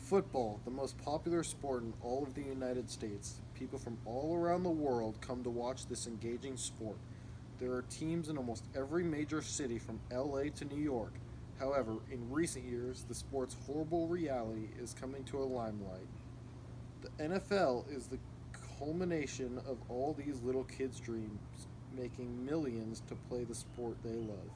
Football, the most popular sport in all of the United States. People from all around the world come to watch this engaging sport. There are teams in almost every major city from LA to New York. However, in recent years, the sport's horrible reality is coming to a limelight. The NFL is the culmination of all these little kids' dreams, making millions to play the sport they love.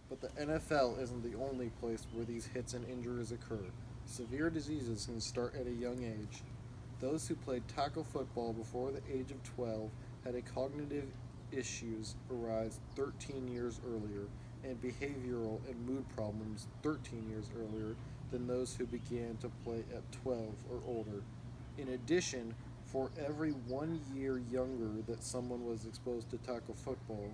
But the NFL isn't the only place where these hits and injuries occur. Severe diseases can start at a young age. Those who played tackle football before the age of 12 had a cognitive issues arise 13 years earlier and behavioral and mood problems 13 years earlier than those who began to play at 12 or older. In addition, for every 1 year younger that someone was exposed to tackle football,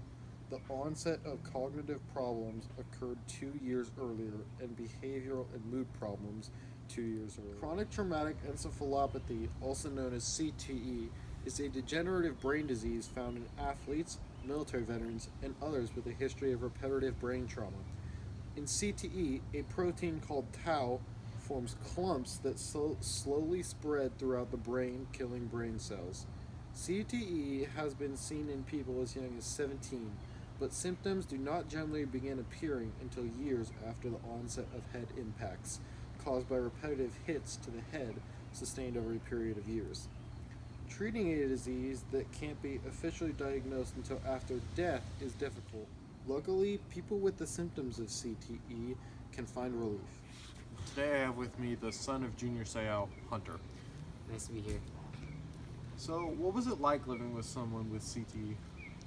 the onset of cognitive problems occurred 2 years earlier and behavioral and mood problems 2 years earlier. Chronic traumatic encephalopathy, also known as CTE, is a degenerative brain disease found in athletes, military veterans, and others with a history of repetitive brain trauma. In CTE, a protein called tau forms clumps that slowly spread throughout the brain, killing brain cells. CTE has been seen in people as young as 17, but symptoms do not generally begin appearing until years after the onset of head impacts, caused by repetitive hits to the head sustained over a period of years. Treating a disease that can't be officially diagnosed until after death is difficult. Luckily, people with the symptoms of CTE can find relief. Today I have with me the son of Junior Seau, Hunter. Nice to be here. So, what was it like living with someone with CTE?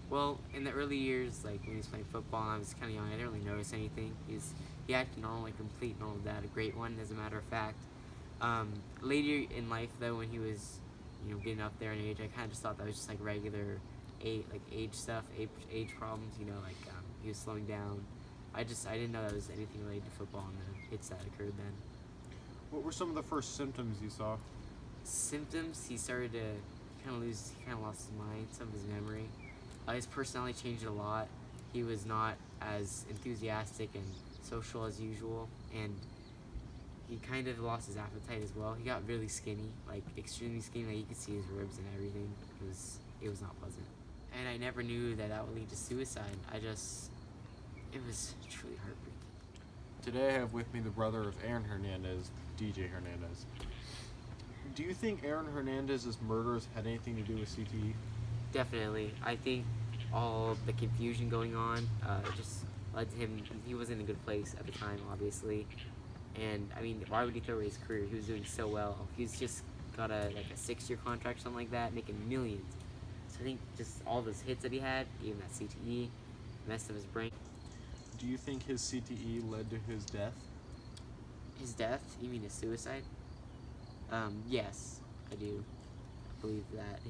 Well, in the early years, like when he was playing football and I was kind of young, I didn't really notice anything. He acted normal, like complete normal dad, a great one, as a matter of fact. Later in life, though, when he was, getting up there in age, I kind of just thought that was just like regular, age stuff, age problems. He was slowing down. I didn't know that was anything related to football and the hits that occurred then. What were some of the first symptoms you saw? Symptoms, he started to kind of lost his mind, some of his memory. His personality changed a lot. He was not as enthusiastic and social as usual, and he kind of lost his appetite as well. He got really skinny, like extremely skinny, like you could see his ribs and everything. It was not pleasant. And I never knew that would lead to suicide. It was truly heartbreaking. Today I have with me the brother of Aaron Hernandez, DJ Hernandez. Do you think Aaron Hernandez's murders had anything to do with CTE? Definitely. I think all the confusion going on just led to him. He wasn't in a good place at the time, obviously. And I mean, why would he throw away his career? He was doing so well. He's just got a 6-year contract, something like that, making millions. So I think just all those hits that he had, gave him that CTE, messed up his brain. Do you think his CTE led to his death? His death? You mean his suicide? Yes, I do. I believe that.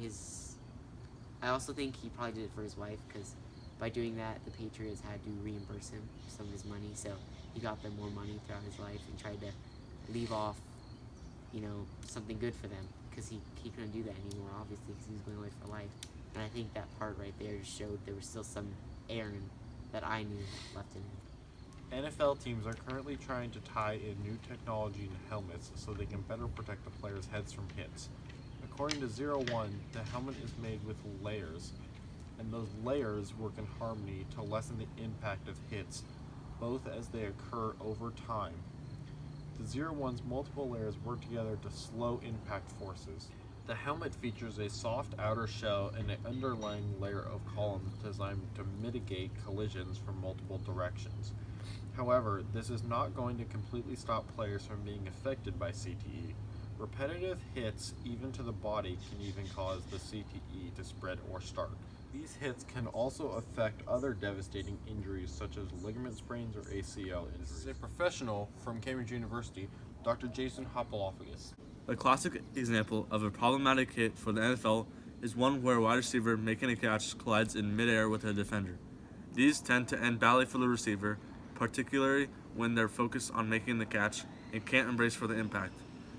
I also think he probably did it for his wife, because by doing that, the Patriots had to reimburse him some of his money, so he got them more money throughout his life and tried to leave off, something good for them, because he couldn't do that anymore, obviously, because he was going away for life. And I think that part right there just showed there was still some Aaron that I knew left in him. NFL teams are currently trying to tie in new technology into helmets so they can better protect the players' heads from hits. According to 01, the helmet is made with layers, and those layers work in harmony to lessen the impact of hits, both as they occur over time. The 01's multiple layers work together to slow impact forces. The helmet features a soft outer shell and an underlying layer of columns designed to mitigate collisions from multiple directions. However, this is not going to completely stop players from being affected by CTE. Repetitive hits, even to the body, can even cause the CTE to spread or start. These hits can also affect other devastating injuries such as ligament sprains or ACL injuries. This is a professional from Cambridge University, Dr. Jason Hopalophagus. A classic example of a problematic hit for the NFL is one where a wide receiver making a catch collides in midair with a defender. These tend to end badly for the receiver, particularly when they're focused on making the catch and can't embrace for the impact.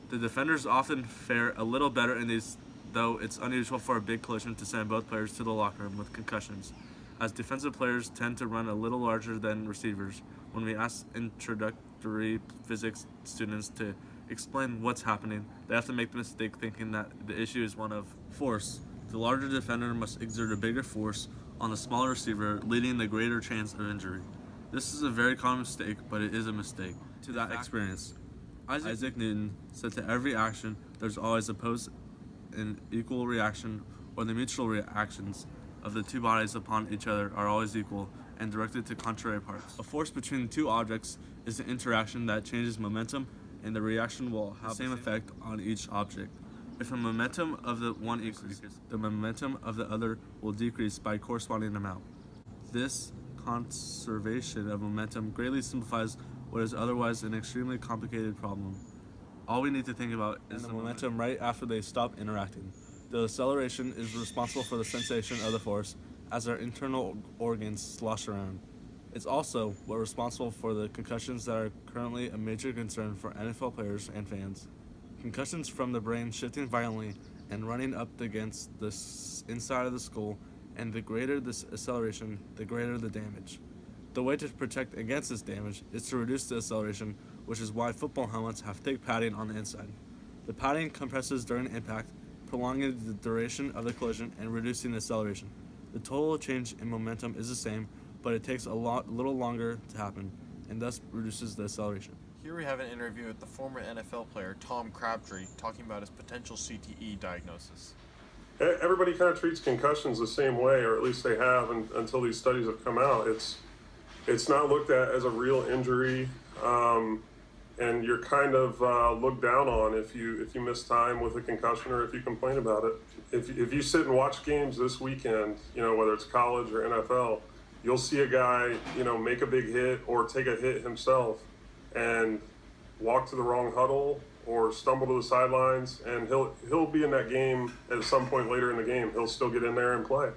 The defenders often fare a little better in these, though it's unusual for a big collision to send both players to the locker room with concussions, as defensive players tend to run a little larger than receivers. When we ask introductory physics students to explain what's happening, they have to make the mistake thinking that the issue is one of force. The larger defender must exert a bigger force on the smaller receiver, leading the greater chance of injury. This is a very common mistake, but it is a mistake. To that experience, Isaac Newton said to every action, there's always opposed and equal reaction, or the mutual reactions of the two bodies upon each other are always equal and directed to contrary parts. A force between the two objects is an interaction that changes momentum, and the reaction will have the same effect on each object. If the momentum of the one increases, the momentum of the other will decrease by a corresponding amount. This conservation of momentum greatly simplifies what is otherwise an extremely complicated problem. All we need to think about is the momentum right after they stop interacting. The acceleration is responsible for the sensation of the force as our internal organs slosh around. It's also what's responsible for the concussions that are currently a major concern for NFL players and fans. Concussions from the brain shifting violently and running up against the inside of the skull, and the greater this acceleration, the greater the damage. The way to protect against this damage is to reduce the acceleration, which is why football helmets have thick padding on the inside. The padding compresses during impact, prolonging the duration of the collision and reducing the acceleration. The total change in momentum is the same, but it takes a little longer to happen, and thus reduces the acceleration. Here we have an interview with the former NFL player Tom Crabtree talking about his potential CTE diagnosis. Everybody kind of treats concussions the same way, or at least they have until these studies have come out. It's not looked at as a real injury, and you're kind of looked down on if you miss time with a concussion or if you complain about it. If you sit and watch games this weekend, whether it's college or NFL, you'll see a guy, make a big hit or take a hit himself and walk to the wrong huddle or stumble to the sidelines, and he'll be in that game at some point later in the game. He'll still get in there and play.